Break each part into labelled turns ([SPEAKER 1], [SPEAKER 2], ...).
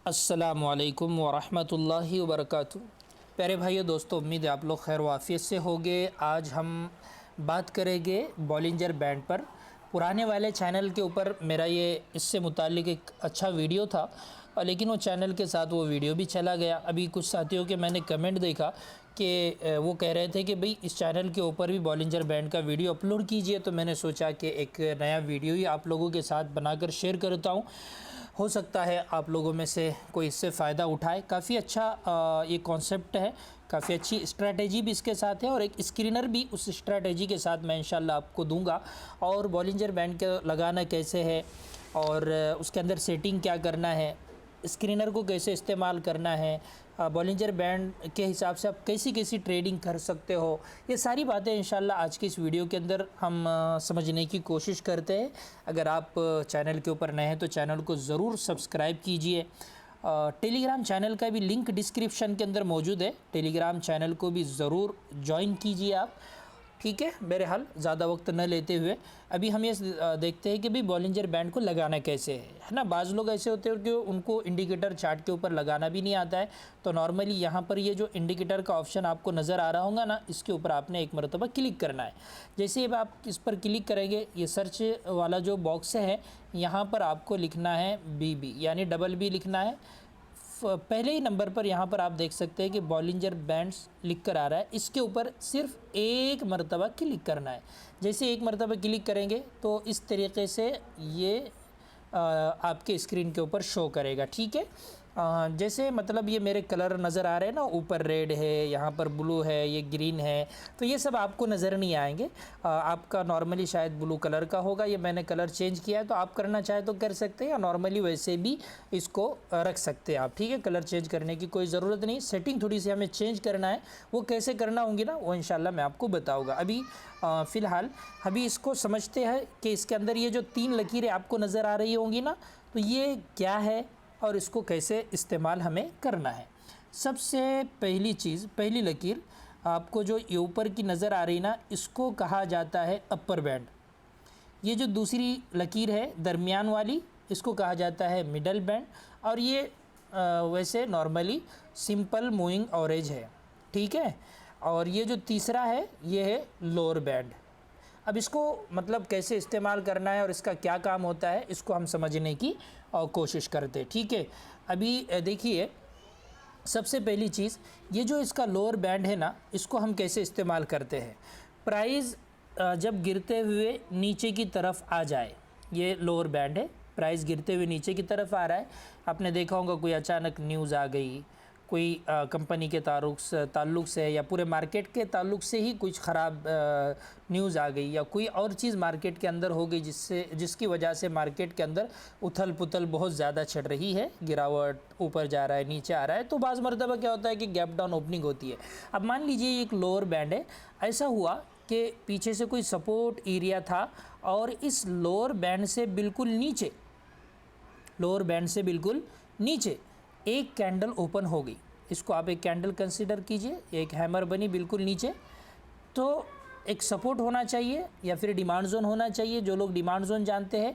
[SPEAKER 1] अस्सलामुअलैकुम वरहमतुल्लाहि वबरकातुहू। प्यारे भाइयों दोस्तों, उम्मीद है आप लोग खैर वाफ़ियत से होंगे। आज हम बात करेंगे बॉलिंजर बैंड पर। पुराने वाले चैनल के ऊपर मेरा ये इससे मुताल्लिक़ एक अच्छा वीडियो था, लेकिन वो चैनल के साथ वो वीडियो भी चला गया। अभी कुछ साथियों के मैंने कमेंट देखा कि वो कह रहे थे कि भाई इस चैनल के ऊपर भी बॉलिंजर बैंड का वीडियो अपलोड कीजिए, तो मैंने सोचा कि एक नया वीडियो ही आप लोगों के साथ बनाकर शेयर करता हूँ। हो सकता है आप लोगों में से कोई इससे फ़ायदा उठाए। काफ़ी अच्छा ये कॉन्सेप्ट है, काफ़ी अच्छी स्ट्रैटेजी भी इसके साथ है और एक स्क्रीनर भी उस स्ट्रैटेजी के साथ मैं इंशाल्लाह आपको दूंगा। और बॉलिंजर बैंड के लगाना कैसे है और उसके अंदर सेटिंग क्या करना है, स्क्रीनर को कैसे इस्तेमाल करना है, बॉलिंजर बैंड के हिसाब से आप कैसी कैसी ट्रेडिंग कर सकते हो, ये सारी बातें इंशाल्लाह आज की इस वीडियो के अंदर हम समझने की कोशिश करते हैं। अगर आप चैनल के ऊपर नए हैं तो चैनल को ज़रूर सब्सक्राइब कीजिए। टेलीग्राम चैनल का भी लिंक डिस्क्रिप्शन के अंदर मौजूद है, टेलीग्राम चैनल को भी ज़रूर ज्वाइन कीजिए आप। ठीक है, मेरे हाल ज़्यादा वक्त न लेते हुए अभी हम ये देखते हैं कि भाई बॉलिंजर बैंड को लगाना कैसे है ना। बाज़ लोग ऐसे होते हैं कि उनको इंडिकेटर चार्ट के ऊपर लगाना भी नहीं आता है। तो नॉर्मली यहाँ पर ये जो इंडिकेटर का ऑप्शन आपको नज़र आ रहा होगा ना, इसके ऊपर आपने एक मरतबा क्लिक करना है। जैसे अब आप इस पर क्लिक करेंगे, ये सर्च वाला जो बॉक्स है यहाँ पर आपको लिखना है BB, यानी BB लिखना है। पहले ही नंबर पर यहाँ पर आप देख सकते हैं कि बॉलिंजर बैंड्स लिख कर आ रहा है। इसके ऊपर सिर्फ एक मरतबा क्लिक करना है। जैसे एक मरतबा क्लिक करेंगे तो इस तरीके से ये आपके स्क्रीन के ऊपर शो करेगा। ठीक है, जैसे मतलब ये मेरे कलर नज़र आ रहे हैं ना, ऊपर रेड है, यहाँ पर ब्लू है, ये ग्रीन है, तो ये सब आपको नज़र नहीं आएंगे। आपका नॉर्मली शायद ब्लू कलर का होगा, ये मैंने कलर चेंज किया है, तो आप करना चाहे तो कर सकते हैं या नॉर्मली वैसे भी इसको रख सकते हैं आप। ठीक है, कलर चेंज करने की कोई ज़रूरत नहीं। सेटिंग थोड़ी सी हमें चेंज करना है, वो कैसे करना होंगी ना, वो इंशाल्लाह मैं आपको बताऊँगा। अभी फ़िलहाल अभी इसको समझते हैं कि इसके अंदर ये जो 3 लकीरें आपको नज़र आ रही होंगी ना, तो ये क्या है और इसको कैसे इस्तेमाल हमें करना है। सबसे पहली चीज़, पहली लकीर आपको जो ये ऊपर की नज़र आ रही ना, इसको कहा जाता है अपर बैंड। ये जो दूसरी लकीर है दरमियान वाली, इसको कहा जाता है मिडल बैंड। और ये वैसे नॉर्मली सिंपल मूविंग एवरेज है। ठीक है, और ये जो तीसरा है ये है लोअर बैंड। अब इसको मतलब कैसे इस्तेमाल करना है और इसका क्या काम होता है, इसको हम समझने की कोशिश करते हैं। ठीक है, अभी देखिए सबसे पहली चीज़, ये जो इसका लोअर बैंड है ना, इसको हम कैसे इस्तेमाल करते हैं। प्राइस जब गिरते हुए नीचे की तरफ आ जाए, ये लोअर बैंड है, प्राइस गिरते हुए नीचे की तरफ आ रहा है, आपने देखा होगा कोई अचानक न्यूज़ आ गई, कोई कंपनी के ताल्लुक़ से या पूरे मार्केट के ताल्लुक़ से ही कुछ ख़राब न्यूज़ आ गई या कोई और चीज़ मार्केट के अंदर हो गई जिसकी वजह से मार्केट के अंदर उथल पुथल बहुत ज़्यादा चढ़ रही है, गिरावट, ऊपर जा रहा है, नीचे आ रहा है, तो बाज़ मरतबा क्या होता है कि गैप डाउन ओपनिंग होती है। अब मान लीजिए ये एक लोअर बैंड है, ऐसा हुआ कि पीछे से कोई सपोर्ट एरिया था और इस लोअर बैंड से बिल्कुल नीचे, लोअर बैंड से बिल्कुल नीचे एक कैंडल ओपन हो गई। इसको आप एक कैंडल कंसीडर कीजिए, एक हैमर बनी बिल्कुल नीचे, तो एक सपोर्ट होना चाहिए या फिर डिमांड जोन होना चाहिए। जो लोग डिमांड जोन जानते हैं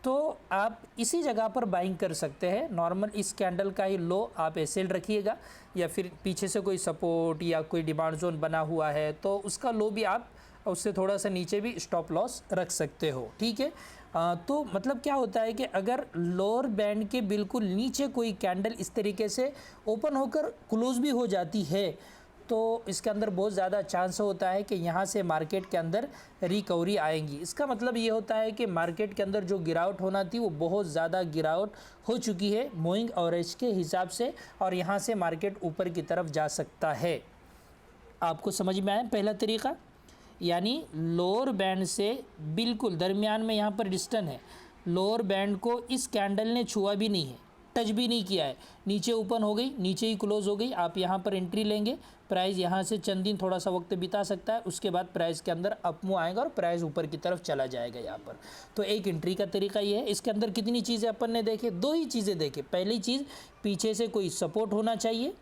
[SPEAKER 1] तो आप इसी जगह पर बाइंग कर सकते हैं। नॉर्मल इस कैंडल का ही लो आप एसेल रखिएगा, या फिर पीछे से कोई सपोर्ट या कोई डिमांड जोन बना हुआ है तो उसका लो भी आप उससे थोड़ा सा नीचे भी स्टॉप लॉस रख सकते हो। ठीक है, तो मतलब क्या होता है कि अगर लोअर बैंड के बिल्कुल नीचे कोई कैंडल इस तरीके से ओपन होकर क्लोज भी हो जाती है तो इसके अंदर बहुत ज़्यादा चांस होता है कि यहाँ से मार्केट के अंदर रिकवरी आएंगी। इसका मतलब ये होता है कि मार्केट के अंदर जो गिरावट होना थी वो बहुत ज़्यादा गिरावट हो चुकी है मूविंग एवरेज के हिसाब से, और यहाँ से मार्केट ऊपर की तरफ जा सकता है। आपको समझ में आया पहला तरीका, यानी लोअर बैंड से बिल्कुल दरमियान में यहाँ पर डिस्टेंस है, लोअर बैंड को इस कैंडल ने छुआ भी नहीं है, टच भी नहीं किया है, नीचे ओपन हो गई, नीचे ही क्लोज हो गई, आप यहाँ पर एंट्री लेंगे, प्राइस यहाँ से चंद दिन थोड़ा सा वक्त बिता सकता है, उसके बाद प्राइस के अंदर अपमूव आएगा और प्राइस ऊपर की तरफ चला जाएगा यहाँ पर। तो एक एंट्री का तरीका ये है। इसके अंदर कितनी चीज़ें अपन ने देखे, 2 ही चीज़ें देखे। पहली चीज़, पीछे से कोई सपोर्ट होना चाहिए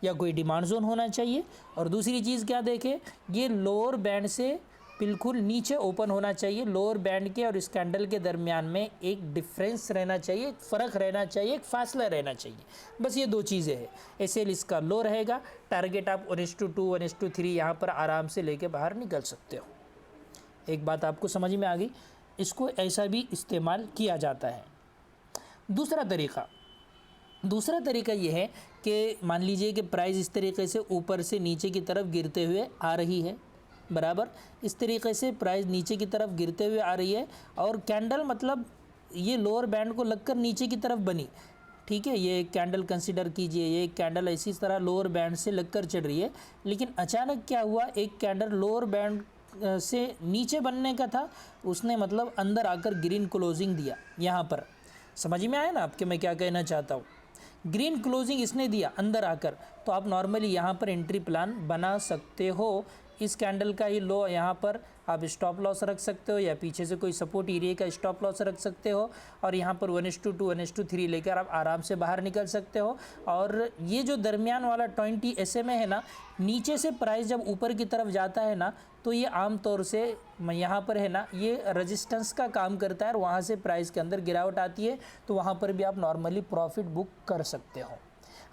[SPEAKER 1] या कोई डिमांड जोन होना चाहिए, और दूसरी चीज़ क्या देखे, ये लोअर बैंड से बिल्कुल नीचे ओपन होना चाहिए। लोअर बैंड के और इस कैंडल के दरमियान में एक डिफरेंस रहना चाहिए, एक फ़र्क रहना चाहिए, एक फासला रहना चाहिए। बस ये दो चीज़ें हैं। एसएल इसका लो रहेगा। टारगेट आप 1:2 1:3 यहाँ पर आराम से लेके बाहर निकल सकते हो। एक बात आपको समझ में आ गई। इसको ऐसा भी इस्तेमाल किया जाता है। दूसरा तरीका ये है कि मान लीजिए कि प्राइस इस तरीके से ऊपर से नीचे की तरफ गिरते हुए आ रही है, बराबर। इस तरीके से प्राइस नीचे की तरफ गिरते हुए आ रही है और कैंडल मतलब ये लोअर बैंड को लगकर नीचे की तरफ बनी, ठीक है। ये एक कैंडल कंसीडर कीजिए, ये एक कैंडल इसी तरह लोअर बैंड से लगकर चल रही है। लेकिन अचानक क्या हुआ, एक कैंडल लोअर बैंड से नीचे बनने का था, उसने मतलब अंदर आकर ग्रीन क्लोजिंग दिया। यहाँ पर समझ में आया ना आपके मैं क्या कहना चाहता हूँ। ग्रीन क्लोजिंग इसने दिया अंदर आकर, तो आप नॉर्मली यहाँ पर एंट्री प्लान बना सकते हो। इस कैंडल का ही लो यहाँ पर आप स्टॉप लॉस रख सकते हो या पीछे से कोई सपोर्ट एरिया का स्टॉप लॉस रख सकते हो और यहाँ पर 1:2 1:3 लेकर आप आराम से बाहर निकल सकते हो। और ये जो दरमियान वाला 20 SMA है ना, नीचे से प्राइस जब ऊपर की तरफ जाता है ना, तो ये आम तौर से यहाँ पर है ना, ये रेजिस्टेंस का काम करता है और वहाँ से प्राइस के अंदर गिरावट आती है, तो वहाँ पर भी आप नॉर्मली प्रॉफिट बुक कर सकते हो।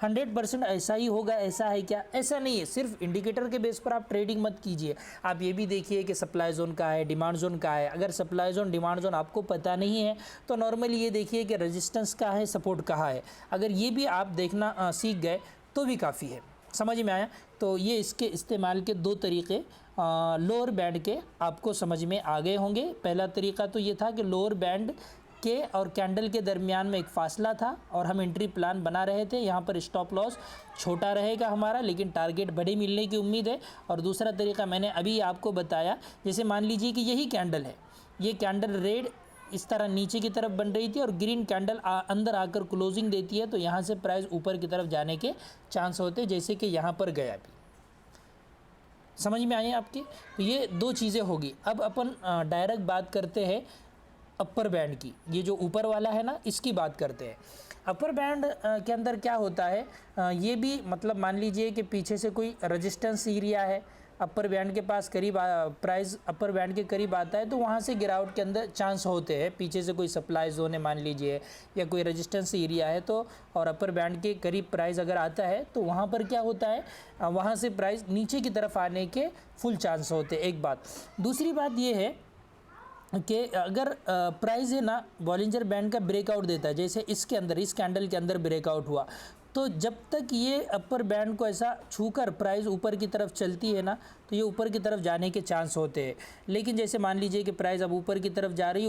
[SPEAKER 1] 100% ऐसा ही होगा, ऐसा है क्या? ऐसा नहीं है। सिर्फ इंडिकेटर के बेस पर आप ट्रेडिंग मत कीजिए। आप ये भी देखिए कि सप्लाई जोन कहाँ है, डिमांड जोन कहाँ है। अगर सप्लाई जोन डिमांड जोन आपको पता नहीं है तो नॉर्मली ये देखिए कि रेजिस्टेंस कहाँ है, सपोर्ट कहाँ है। अगर ये भी आप देखना सीख गए तो भी काफ़ी है। समझ में आया? तो ये इसके इस्तेमाल के दो तरीके लोअर बैंड के आपको समझ में आ गए होंगे। पहला तरीका तो ये था कि लोअर बैंड के और कैंडल के दरमियान में एक फासला था और हम एंट्री प्लान बना रहे थे। यहाँ पर स्टॉप लॉस छोटा रहेगा हमारा, लेकिन टारगेट बड़े मिलने की उम्मीद है। और दूसरा तरीका मैंने अभी आपको बताया, जैसे मान लीजिए कि यही कैंडल है, ये कैंडल रेड इस तरह नीचे की तरफ बन रही थी और ग्रीन कैंडल अंदर आकर क्लोजिंग देती है, तो यहाँ से प्राइस ऊपर की तरफ जाने के चांस होते, जैसे कि यहाँ पर गया भी। समझ में आए आपके? तो ये दो चीज़ें होगी। अब अपन डायरेक्ट बात करते हैं अपर बैंड की। ये जो ऊपर वाला है ना, इसकी बात करते हैं। अपर बैंड के अंदर क्या होता है, ये भी मतलब मान लीजिए कि पीछे से कोई रेजिस्टेंस एरिया है, अपर बैंड के पास करीब प्राइस अपर बैंड के करीब आता है, तो वहाँ से गिरावट के अंदर चांस होते हैं। पीछे से कोई सप्लाई जोन है मान लीजिए, या कोई रेजिस्टेंस एरिया है, तो और अपर बैंड के करीब प्राइस अगर आता है तो वहाँ पर क्या होता है, वहाँ से प्राइस नीचे की तरफ आने के फुल चांस होते हैं। एक बात। दूसरी बात ये है कि अगर प्राइस है ना बॉलिंजर बैंड का ब्रेकआउट देता है, जैसे इसके अंदर, इस कैंडल के अंदर ब्रेकआउट हुआ, तो जब तक ये अपर बैंड को ऐसा छूकर प्राइस ऊपर की तरफ चलती है ना, तो ये ऊपर की तरफ जाने के चांस होते हैं। लेकिन जैसे मान लीजिए कि प्राइस अब ऊपर की तरफ जा रही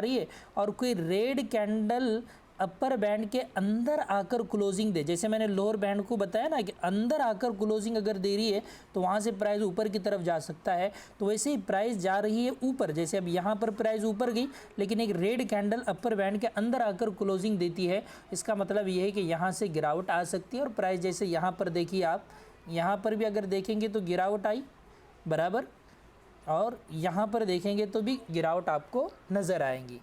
[SPEAKER 1] है और कोई रेड कैंडल अपर बैंड के अंदर आकर क्लोजिंग दे, जैसे मैंने लोअर बैंड को बताया ना कि अंदर आकर क्लोजिंग अगर दे रही है तो वहाँ से प्राइस ऊपर की तरफ जा सकता है। तो वैसे ही प्राइस जा रही है ऊपर, जैसे अब यहाँ पर प्राइस ऊपर गई, लेकिन एक रेड कैंडल अपर बैंड के अंदर आकर क्लोजिंग देती है, इसका मतलब ये है कि यहाँ से गिरावट आ सकती है। और प्राइस जैसे यहाँ पर देखिए आप, यहाँ पर भी अगर देखेंगे तो गिरावट आई, बराबर, और यहाँ पर देखेंगे तो भी गिरावट आपको नज़र आएंगी।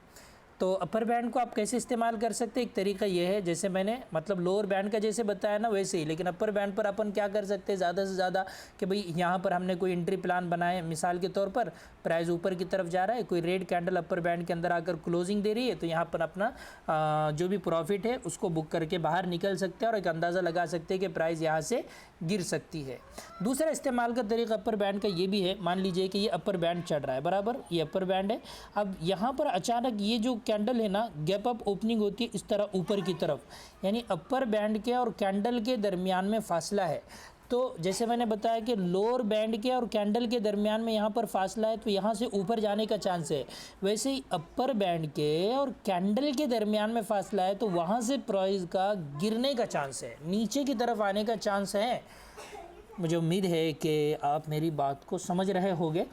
[SPEAKER 1] तो अपर बैंड को आप कैसे इस्तेमाल कर सकते हैं, एक तरीका ये है, जैसे मैंने मतलब लोअर बैंड का जैसे बताया ना वैसे ही, लेकिन अपर बैंड पर अपन क्या कर सकते हैं ज़्यादा से ज़्यादा, कि भाई यहाँ पर हमने कोई एंट्री प्लान बनाए, मिसाल के तौर पर प्राइस ऊपर की तरफ जा रहा है, कोई रेड कैंडल अपर बैंड के अंदर आकर क्लोजिंग दे रही है, तो यहाँ पर अपना जो भी प्रॉफिट है उसको बुक करके बाहर निकल सकते हैं और एक अंदाज़ा लगा सकते हैं कि प्राइस यहाँ से गिर सकती है। दूसरा इस्तेमाल का तरीका अपर बैंड का ये भी है, मान लीजिए कि ये अपर बैंड चढ़ रहा है, बराबर, ये अपर बैंड है। अब यहाँ पर अचानक ये जो कैंडल है ना, गैप अप ओपनिंग होती है इस तरह ऊपर की तरफ, यानी अपर बैंड के और कैंडल के दरमियान में फासला है। तो जैसे मैंने बताया कि लोअर बैंड के और कैंडल के दरमियान में यहाँ पर फासला है, तो यहाँ से ऊपर जाने का चांस है। वैसे ही अपर बैंड के और कैंडल के दरमियान में फासला है, तो वहाँ से प्राइस का गिरने का चांस है, नीचे की तरफ आने का चांस है। मुझे उम्मीद है कि आप मेरी बात को समझ रहे होंगे,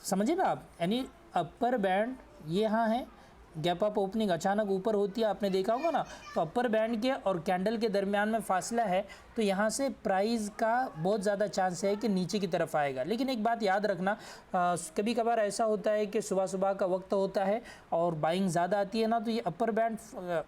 [SPEAKER 1] समझे ना आप? यानी अपर बैंड ये यहाँ है, गैप अप ओपनिंग अचानक ऊपर होती है, आपने देखा होगा ना, तो अपर बैंड के और कैंडल के दरमियान में फासला है, तो यहाँ से प्राइस का बहुत ज़्यादा चांस है कि नीचे की तरफ आएगा। लेकिन एक बात याद रखना, कभी कभार ऐसा होता है कि सुबह सुबह का वक्त होता है और बाइंग ज़्यादा आती है ना, तो ये अपर बैंड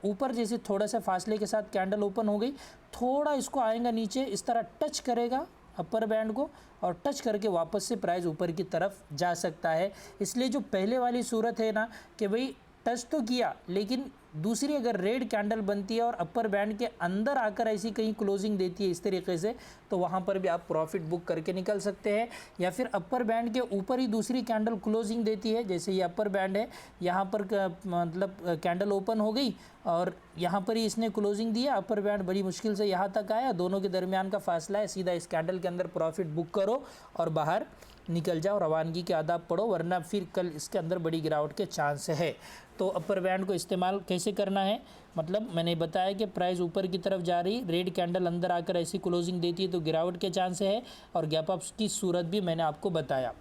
[SPEAKER 1] ऊपर जैसे थोड़ा सा फासले के साथ कैंडल ओपन हो गई, थोड़ा इसको आएगा नीचे, इस तरह टच करेगा अपर बैंड को और टच करके वापस से प्राइस ऊपर की तरफ जा सकता है। इसलिए जो पहले वाली सूरत है ना कि भाई टच तो किया, लेकिन दूसरी अगर रेड कैंडल बनती है और अपर बैंड के अंदर आकर ऐसी कहीं क्लोजिंग देती है इस तरीके से, तो वहाँ पर भी आप प्रॉफिट बुक करके निकल सकते हैं। या फिर अपर बैंड के ऊपर ही दूसरी कैंडल क्लोजिंग देती है, जैसे ये अपर बैंड है, यहाँ पर मतलब कैंडल ओपन हो गई और यहाँ पर ही इसने क्लोजिंग दिया, अपर बैंड बड़ी मुश्किल से यहाँ तक आया, दोनों के दरमियान का फासला है, सीधा इस कैंडल के अंदर प्रॉफिट बुक करो और बाहर निकल जाओ, रवानगी के आदाब पढ़ो, वरना फिर कल इसके अंदर बड़ी गिरावट के चांस है। तो अपर बैंड को इस्तेमाल कैसे करना है, मतलब मैंने बताया कि प्राइस ऊपर की तरफ जा रही, रेड कैंडल अंदर आकर ऐसी क्लोजिंग देती है तो गिरावट के चांस है, और गैप अप की सूरत भी मैंने आपको बताया।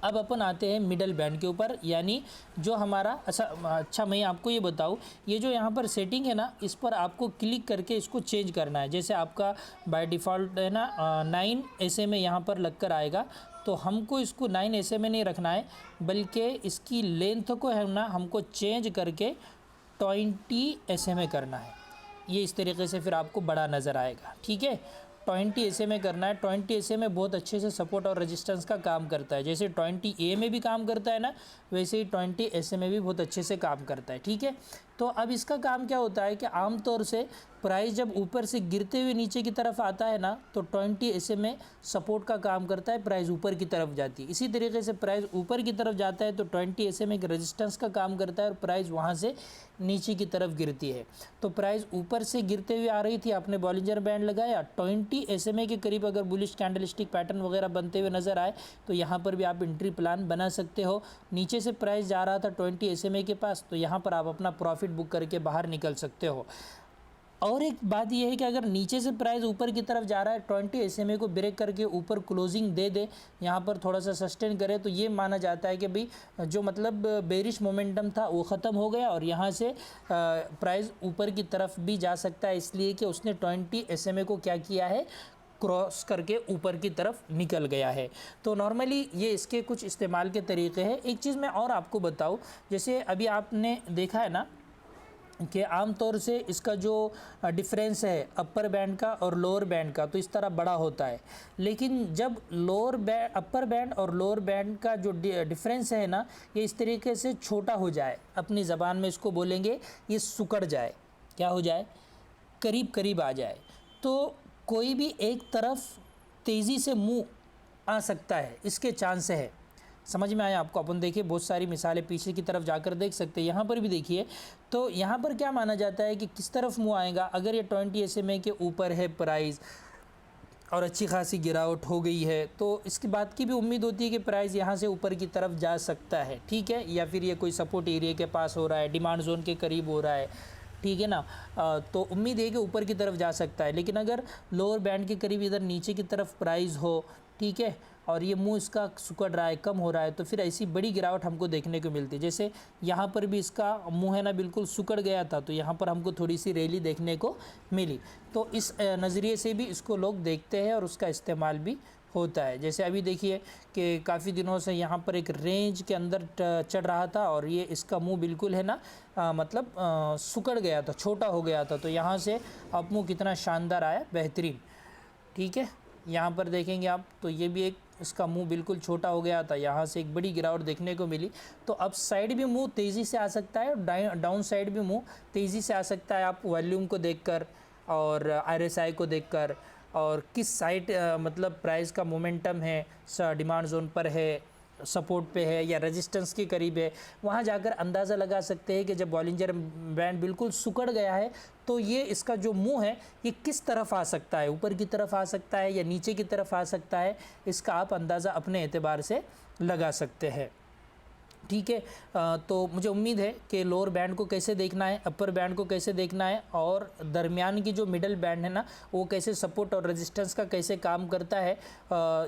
[SPEAKER 1] अब अपन आते हैं मिडल बैंड के ऊपर, यानी जो हमारा अच्छा मैं आपको ये बताऊँ, ये जो यहाँ पर सेटिंग है ना, इस पर आपको क्लिक करके इसको चेंज करना है। जैसे आपका बाय डिफ़ॉल्ट है ना 9 SMA यहाँ पर लग कर आएगा, तो हमको इसको 9 SMA नहीं रखना है, बल्कि इसकी लेंथ को है ना हमको चेंज करके 20 SMA करना है। ये इस तरीके से फिर आपको बड़ा नज़र आएगा, ठीक है। 20 SMA करना है। 20 SMA बहुत अच्छे से सपोर्ट और रेजिस्टेंस का काम करता है, जैसे 20A में भी काम करता है ना, वैसे ही 20 SMA भी बहुत अच्छे से काम करता है, ठीक है। तो अब इसका काम क्या होता है कि आमतौर से प्राइस जब ऊपर से गिरते हुए नीचे की तरफ आता है ना, तो 20 SMA सपोर्ट का काम करता है, प्राइस ऊपर की तरफ जाती है। इसी तरीके से प्राइस ऊपर की तरफ जाता है तो 20 SMA एक रेजिस्टेंस का काम करता है और प्राइस वहाँ से नीचे की तरफ गिरती है। तो प्राइस ऊपर से गिरते हुए आ रही थी, आपने बॉलिंजर बैंड लगाया, 20 SMA के करीब अगर बुलिश कैंडलस्टिक पैटर्न वगैरह बनते हुए नज़र आए तो यहाँ पर भी आप एंट्री प्लान बना सकते हो। नीचे से प्राइस जा रहा था 20 SMA के पास, तो यहाँ पर आप अपना प्रॉफिट बुक करके बाहर निकल सकते हो। और एक बात यह है कि अगर नीचे से प्राइस ऊपर की तरफ जा रहा है, 20 SMA को ब्रेक करके ऊपर क्लोजिंग दे दे, यहाँ पर थोड़ा सा सस्टेन करे, तो ये माना जाता है कि भाई जो मतलब बेरिश मोमेंटम था वो ख़त्म हो गया और यहाँ से प्राइस ऊपर की तरफ भी जा सकता है, इसलिए कि उसने 20 SMA को क्या किया है, क्रॉस करके ऊपर की तरफ निकल गया है। तो नॉर्मली ये इसके कुछ इस्तेमाल के तरीके हैं। एक चीज़ मैं और आपको बताऊँ, जैसे अभी आपने देखा है ना कि आमतौर से इसका जो डिफरेंस है अपर बैंड का और लोअर बैंड का, तो इस तरह बड़ा होता है, लेकिन जब अपर बैंड और लोअर बैंड का जो डिफरेंस है ना, ये इस तरीके से छोटा हो जाए, अपनी ज़बान में इसको बोलेंगे ये सुकड़ जाए, क्या हो जाए, करीब करीब आ जाए, तो कोई भी एक तरफ तेज़ी से मुँह आ सकता है, इसके चांस है। समझ में आया आपको? अपन देखिए बहुत सारी मिसालें पीछे की तरफ जाकर देख सकते हैं, यहाँ पर भी देखिए। तो यहाँ पर क्या माना जाता है कि किस तरफ मुँह आएगा, अगर ये 20 SMA के ऊपर है प्राइस और अच्छी खासी गिरावट हो गई है, तो इसकी बात की भी उम्मीद होती है कि प्राइस यहाँ से ऊपर की तरफ जा सकता है, ठीक है। या फिर ये कोई सपोर्ट एरिया के पास हो रहा है, डिमांड जोन के करीब हो रहा है, ठीक है ना, तो उम्मीद है कि ऊपर की तरफ जा सकता है। लेकिन अगर लोअर बैंड के करीब इधर नीचे की तरफ प्राइस हो, ठीक है, और ये मुंह इसका सुकड़ रहा है, कम हो रहा है, तो फिर ऐसी बड़ी गिरावट हमको देखने को मिलती है। जैसे यहाँ पर भी इसका मुंह है ना बिल्कुल सुकड़ गया था, तो यहाँ पर हमको थोड़ी सी रैली देखने को मिली। तो इस नज़रिए से भी इसको लोग देखते हैं और उसका इस्तेमाल भी होता है। जैसे अभी देखिए कि काफ़ी दिनों से यहाँ पर एक रेंज के अंदर चढ़ रहा था और ये इसका मुंह बिल्कुल है ना मतलब सुकड़ गया था, छोटा हो गया था, तो यहाँ से अब मुंह कितना शानदार आया, बेहतरीन, ठीक है। यहाँ पर देखेंगे आप तो ये भी एक इसका मुंह बिल्कुल छोटा हो गया था, यहाँ से एक बड़ी गिरावट देखने को मिली। तो अप साइड भी मुंह तेज़ी से आ सकता है, डाउन साइड भी मुंह तेज़ी से आ सकता है। आप वॉल्यूम को देखकर और RSI को देखकर और किस साइड मतलब प्राइस का मोमेंटम है, डिमांड जोन पर है, सपोर्ट पे है या रेजिस्टेंस के करीब है, वहाँ जाकर अंदाज़ा लगा सकते हैं कि जब बॉलिंजर बैंड बिल्कुल सुकड़ गया है तो ये इसका जो मुंह है ये किस तरफ आ सकता है, ऊपर की तरफ आ सकता है या नीचे की तरफ आ सकता है, इसका आप अंदाज़ा अपने एतबार से लगा सकते हैं, ठीक है। तो मुझे उम्मीद है कि लोअर बैंड को कैसे देखना है, अपर बैंड को कैसे देखना है और दरमियान की जो मिडल बैंड है ना वो कैसे सपोर्ट और रेजिस्टेंस का कैसे काम करता है,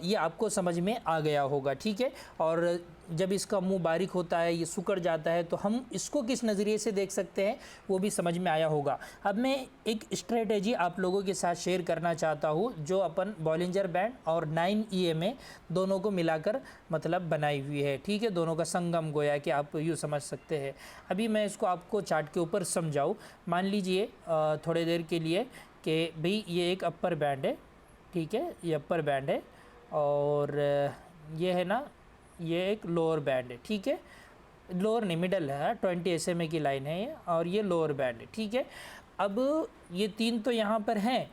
[SPEAKER 1] ये आपको समझ में आ गया होगा, ठीक है। और जब इसका मुंह बारीक होता है, ये सुकड़ जाता है, तो हम इसको किस नज़रिए से देख सकते हैं वो भी समझ में आया होगा। अब मैं एक स्ट्रेटेजी आप लोगों के साथ शेयर करना चाहता हूँ जो अपन बॉलिंजर बैंड और 9 EMA दोनों को मिलाकर मतलब बनाई हुई है, ठीक है, दोनों का संगम गोया कि आप यूँ समझ सकते हैं। अभी मैं इसको आपको चार्ट के ऊपर समझाऊँ। मान लीजिए थोड़ी देर के लिए कि भाई ये एक अपर बैंड है, ठीक है, ये अपर बैंड है और ये है ना, ये एक लोअर बैंड है। ठीक है, लोअर नहीं, मिडल है, 20 SMA की लाइन है ये, और ये लोअर बैंड है। ठीक है, अब ये तीन तो यहाँ पर हैं,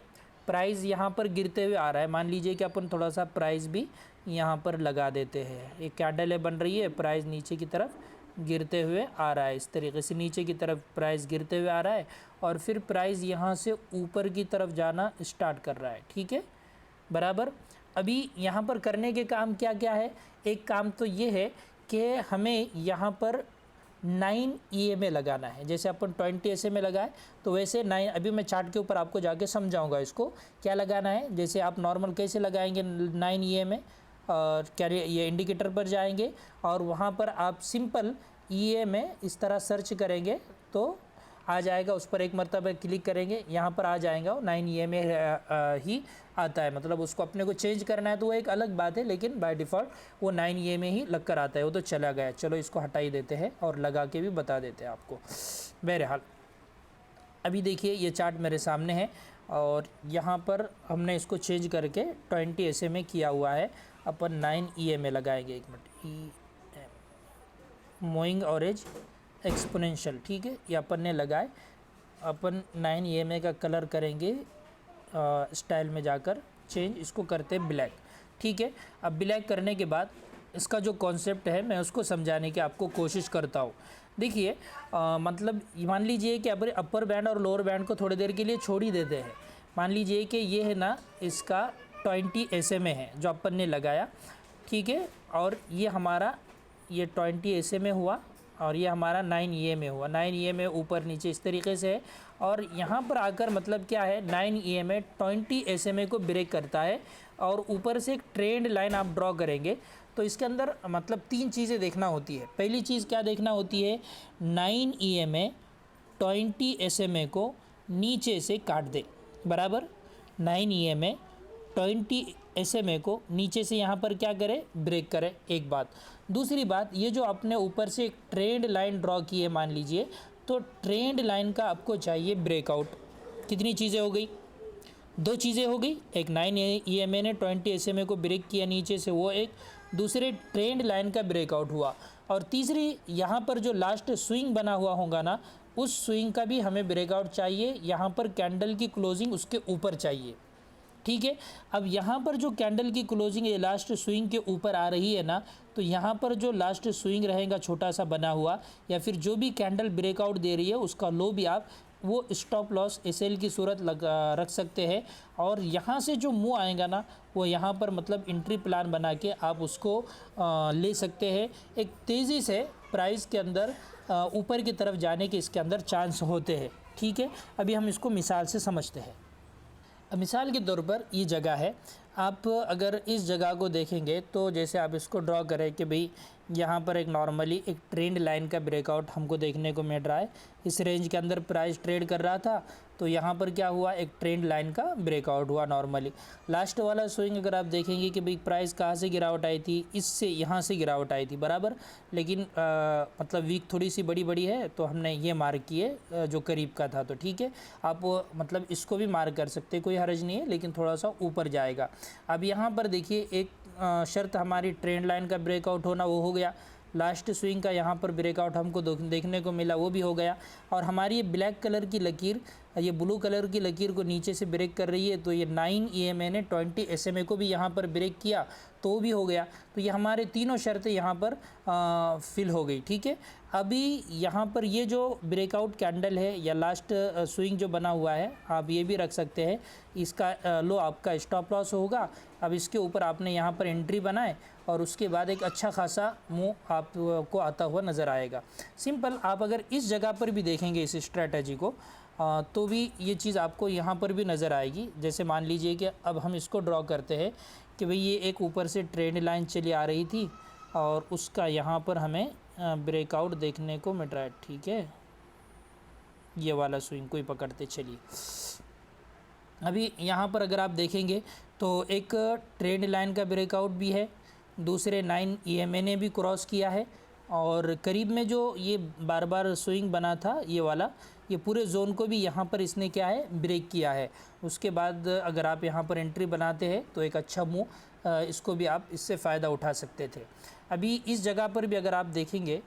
[SPEAKER 1] प्राइस यहाँ पर गिरते हुए आ रहा है। मान लीजिए कि अपन थोड़ा सा प्राइस भी यहाँ पर लगा देते हैं। एक कैंडल है बन रही है, प्राइस नीचे की तरफ गिरते हुए आ रहा है, इस तरीके से नीचे की तरफ प्राइस गिरते हुए आ रहा है और फिर प्राइस यहाँ से ऊपर की तरफ जाना स्टार्ट कर रहा है। ठीक है, बराबर। अभी यहाँ पर करने के काम क्या क्या है? एक काम तो ये है कि हमें यहाँ पर 9 EMA लगाना है। जैसे अपन 20 SMA लगाए तो वैसे 9, अभी मैं चार्ट के ऊपर आपको जाके समझाऊंगा इसको क्या लगाना है। जैसे आप नॉर्मल कैसे लगाएंगे 9 EMA, और क्या ये इंडिकेटर पर जाएंगे और वहाँ पर आप सिंपल EMA इस तरह सर्च करेंगे तो आ जाएगा, उस पर एक मरतबा क्लिक करेंगे, यहाँ पर आ जाएगा वो 9 EMA ही आता है। मतलब उसको अपने को चेंज करना है तो वो एक अलग बात है, लेकिन बाय डिफ़ॉल्ट वो 9 EMA ही लग कर आता है। वो तो चला गया, चलो इसको हटा ही देते हैं और लगा के भी बता देते हैं आपको। बहरहाल अभी देखिए ये चार्ट मेरे सामने है और यहाँ पर हमने इसको चेंज करके 20 SMA किया हुआ है। अपन 9 EMA लगाएंगे, एक मिनट, मूविंग एवरेज एक्सपोनेंशियल। ठीक है, ये अपन ने लगाए। अपन 9 EMA का कलर करेंगे स्टाइल में जाकर चेंज, इसको करते हैं ब्लैक। ठीक है, अब ब्लैक करने के बाद इसका जो कॉन्सेप्ट है मैं उसको समझाने की आपको कोशिश करता हूँ। देखिए मतलब मान लीजिए कि अपर बैंड और लोअर बैंड को थोड़ी देर के लिए छोड़ ही देते हैं। मान लीजिए कि ये है ना, इसका 20 SMA है जो अपन ने लगाया। ठीक है, और ये हमारा ये 20 SMA हुआ और ये हमारा 9 EMA हुआ। 9 EMA ऊपर नीचे इस तरीके से है और यहाँ पर आकर मतलब क्या है, 9 EMA 20 SMA को ब्रेक करता है और ऊपर से एक ट्रेंड लाइन आप ड्रॉ करेंगे तो इसके अंदर मतलब तीन चीज़ें देखना होती है। पहली चीज़ क्या देखना होती है, 9 EMA 20 SMA को नीचे से काट दे, बराबर। 9 EMA 20 SMA को नीचे से यहाँ पर क्या करे, ब्रेक करे, एक बात। दूसरी बात, ये जो आपने ऊपर से एक ट्रेंड लाइन ड्रॉ की है मान लीजिए, तो ट्रेंड लाइन का आपको चाहिए ब्रेकआउट। कितनी चीज़ें हो गई, दो चीज़ें हो गई। एक 9 EMA ने 20 SMA को ब्रेक किया नीचे से, वो एक, दूसरे ट्रेंड लाइन का ब्रेकआउट हुआ, और तीसरी यहाँ पर जो लास्ट स्विंग बना हुआ होगा ना, उस स्विंग का भी हमें ब्रेकआउट चाहिए। यहाँ पर कैंडल की क्लोजिंग उसके ऊपर चाहिए। ठीक है, अब यहाँ पर जो कैंडल की क्लोजिंग ये लास्ट स्विंग के ऊपर आ रही है ना, तो यहाँ पर जो लास्ट स्विंग रहेगा छोटा सा बना हुआ, या फिर जो भी कैंडल ब्रेकआउट दे रही है उसका लो भी आप वो स्टॉप लॉस SL की सूरत रख सकते हैं। और यहाँ से जो मुँह आएगा ना, वो यहाँ पर मतलब एंट्री प्लान बना के आप उसको ले सकते हैं। एक तेज़ी से प्राइस के अंदर ऊपर की तरफ जाने के इसके अंदर चांस होते हैं। ठीक है, अभी हम इसको मिसाल से समझते हैं। मिसाल के तौर पर ये जगह है, आप अगर इस जगह को देखेंगे तो जैसे आप इसको ड्रॉ करें कि भाई यहाँ पर एक नॉर्मली एक ट्रेंड लाइन का ब्रेकआउट हमको देखने को मिल रहा है। इस रेंज के अंदर प्राइस ट्रेड कर रहा था, तो यहाँ पर क्या हुआ, एक ट्रेंड लाइन का ब्रेकआउट हुआ नॉर्मली। लास्ट वाला स्विंग अगर आप देखेंगे कि भाई प्राइस कहाँ से गिरावट आई थी, इससे यहाँ से गिरावट आई थी, बराबर। लेकिन मतलब वीक थोड़ी सी बड़ी बड़ी है तो हमने ये मार्क किए जो करीब का था। तो ठीक है, आप मतलब इसको भी मार्क कर सकते, कोई हर्ज नहीं है, लेकिन थोड़ा सा ऊपर जाएगा। अब यहाँ पर देखिए एक शर्त हमारी ट्रेंड लाइन का ब्रेकआउट होना, वो हो गया। लास्ट स्विंग का यहाँ पर ब्रेकआउट हमको देखने को मिला, वो भी हो गया। और हमारी ये ब्लैक कलर की लकीर, ये ब्लू कलर की लकीर को नीचे से ब्रेक कर रही है, तो ये 9 EMA ने 20 SMA को भी यहाँ पर ब्रेक किया, तो वो भी हो गया। तो ये हमारे तीनों शर्तें यहाँ पर फिल हो गई। ठीक है, अभी यहाँ पर ये जो ब्रेकआउट कैंडल है या लास्ट स्विंग जो बना हुआ है, आप ये भी रख सकते हैं, इसका लो आपका स्टॉप लॉस होगा। अब इसके ऊपर आपने यहाँ पर एंट्री बनाए और उसके बाद एक अच्छा खासा मूव आपको आता हुआ नज़र आएगा। सिंपल, आप अगर इस जगह पर भी देखेंगे इस स्ट्रैटेजी को तो भी ये चीज़ आपको यहाँ पर भी नज़र आएगी। जैसे मान लीजिए कि अब हम इसको ड्रॉ करते हैं कि भाई ये एक ऊपर से ट्रेंड लाइन चली आ रही थी और उसका यहाँ पर हमें ब्रेकआउट देखने को मिल रहा है। ठीक है, ये वाला स्विंग को ही पकड़ते चलिए। अभी यहाँ पर अगर आप देखेंगे तो एक ट्रेंड लाइन का ब्रेकआउट भी है, दूसरे 9 EMA ने भी क्रॉस किया है, और करीब में जो ये बार बार स्विंग बना था ये वाला, ये पूरे जोन को भी यहाँ पर इसने क्या है ब्रेक किया है। उसके बाद अगर आप यहाँ पर एंट्री बनाते हैं तो एक अच्छा मूव इसको भी आप इससे फ़ायदा उठा सकते थे। अभी इस जगह पर भी अगर आप देखेंगे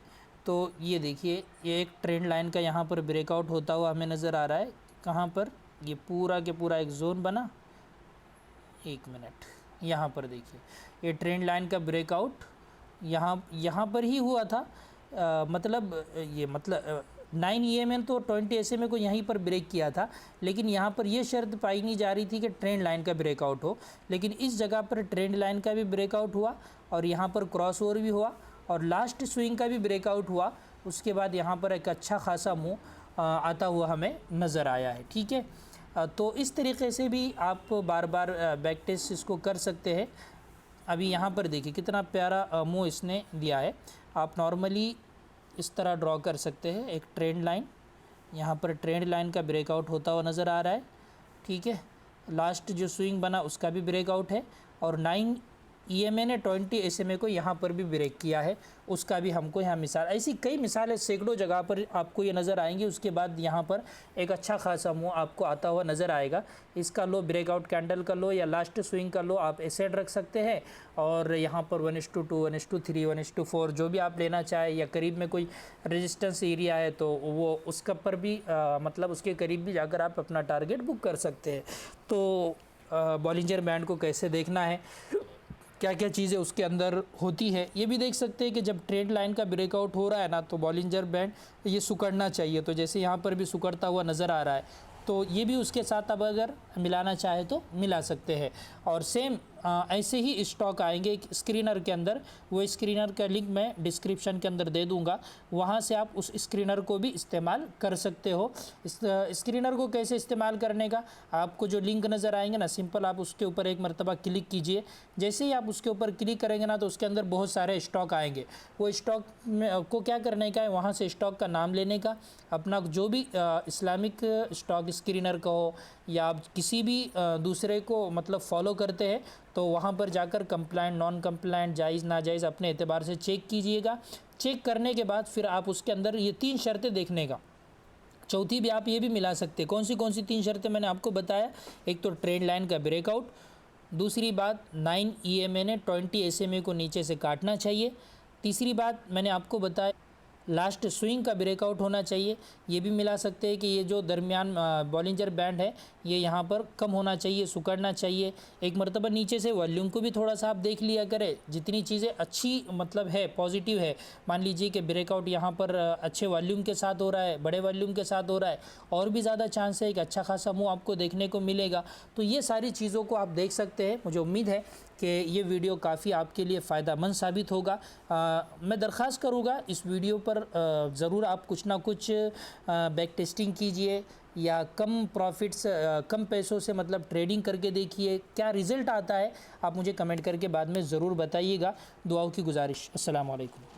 [SPEAKER 1] तो ये देखिए ये एक ट्रेंड लाइन का यहाँ पर ब्रेकआउट होता हुआ हमें नज़र आ रहा है। कहाँ पर? ये पूरा के पूरा एक जोन बना, एक मिनट, यहाँ पर देखिए ये ट्रेंड लाइन का ब्रेकआउट यहाँ पर ही हुआ था। मतलब 9 EMA तो 20 SMA को यहीं पर ब्रेक किया था, लेकिन यहाँ पर ये शर्त पाई नहीं जा रही थी कि ट्रेंड लाइन का ब्रेकआउट हो, लेकिन इस जगह पर ट्रेंड लाइन का भी ब्रेकआउट हुआ और यहाँ पर क्रॉस ओवर भी हुआ और लास्ट स्विंग का भी ब्रेकआउट हुआ। उसके बाद यहाँ पर एक अच्छा खासा मूव आता हुआ हमें नज़र आया है। ठीक है, तो इस तरीके से भी आप बार बार बैक टेस्ट इसको कर सकते हैं। अभी यहाँ पर देखिए कितना प्यारा मूव इसने दिया है। आप नॉर्मली इस तरह ड्रॉ कर सकते हैं एक ट्रेंड लाइन, यहाँ पर ट्रेंड लाइन का ब्रेकआउट होता हुआ नज़र आ रहा है। ठीक है, लास्ट जो स्विंग बना उसका भी ब्रेकआउट है और 9 EMA ने 20 SMA को यहाँ पर भी ब्रेक किया है, उसका भी हमको यहाँ मिसाल, ऐसी कई मिसालें सैकड़ों जगह पर आपको ये नज़र आएंगी। उसके बाद यहाँ पर एक अच्छा खासा मूव आपको आता हुआ नज़र आएगा। इसका लो ब्रेकआउट कैंडल का लो या लास्ट स्विंग का लो आप ऐसे रख सकते हैं और यहाँ पर 1:2, 1:3, 1:4 जो भी आप लेना चाहे, या करीब में कोई रेजिस्टेंस एरिया है तो वो उसका पर भी मतलब उसके करीब भी जाकर आप अपना टारगेट बुक कर सकते हैं। तो बॉलिंजर बैंड को कैसे देखना है, क्या क्या चीज़ें उसके अंदर होती है, ये भी देख सकते हैं कि जब ट्रेंड लाइन का ब्रेकआउट हो रहा है ना तो बॉलिंजर बैंड ये सिकुड़ना चाहिए। तो जैसे यहाँ पर भी सिकुड़ता हुआ नज़र आ रहा है, तो ये भी उसके साथ अब अगर मिलाना चाहे तो मिला सकते हैं। और सेम ऐसे ही स्टॉक आएंगे एक स्क्रीनर के अंदर, वो स्क्रीनर का लिंक मैं डिस्क्रिप्शन के अंदर दे दूंगा, वहाँ से आप उस स्क्रीनर को भी इस्तेमाल कर सकते हो। इस स्क्रीनर को कैसे इस्तेमाल करने का, आपको जो लिंक नज़र आएंगे ना, सिंपल आप उसके ऊपर एक मरतबा क्लिक कीजिए। जैसे ही आप उसके ऊपर क्लिक करेंगे ना तो उसके अंदर बहुत सारे स्टॉक आएंगे। वो स्टॉक में को क्या करने का है, वहाँ से स्टॉक का नाम लेने का, अपना जो भी इस्लामिक स्टॉक स्क्रीनर का हो या आप किसी भी दूसरे को मतलब फॉलो करते हैं तो वहाँ पर जाकर कंप्लाइंट, नॉन कंप्लाइंट, जायज़ नाजायज़ अपने एतबार से चेक कीजिएगा। चेक करने के बाद फिर आप उसके अंदर ये 3 शर्तें देखने का, चौथी भी आप ये भी मिला सकते हैं। कौन सी 3 शर्तें मैंने आपको बताया, एक तो ट्रेंड लाइन का ब्रेकआउट, दूसरी बात 9 EMA ने 20 SMA को नीचे से काटना चाहिए, तीसरी बात मैंने आपको बताया लास्ट स्विंग का ब्रेकआउट होना चाहिए। ये भी मिला सकते हैं कि ये जो दरमियान बॉलिंजर बैंड है ये यहाँ पर कम होना चाहिए, सुकड़ना चाहिए। एक मरतबा नीचे से वॉल्यूम को भी थोड़ा सा आप देख लिया करें, जितनी चीज़ें अच्छी मतलब है पॉजिटिव है, मान लीजिए कि ब्रेकआउट यहाँ पर अच्छे वॉल्यूम के साथ हो रहा है, बड़े वॉल्यूम के साथ हो रहा है, और भी ज़्यादा चांस है कि अच्छा खासा मूव आपको देखने को मिलेगा। तो ये सारी चीज़ों को आप देख सकते हैं। मुझे उम्मीद है कि ये वीडियो काफ़ी आपके लिए फ़ायदेमंद साबित होगा। मैं दरख्वास्त करूँगा इस वीडियो पर ज़रूर आप कुछ ना कुछ बैक टेस्टिंग कीजिए या कम प्रॉफिट्स कम पैसों से मतलब ट्रेडिंग करके देखिए, क्या रिज़ल्ट आता है आप मुझे कमेंट करके बाद में ज़रूर बताइएगा। दुआओं की गुजारिश। अस्सलाम वालेकुम।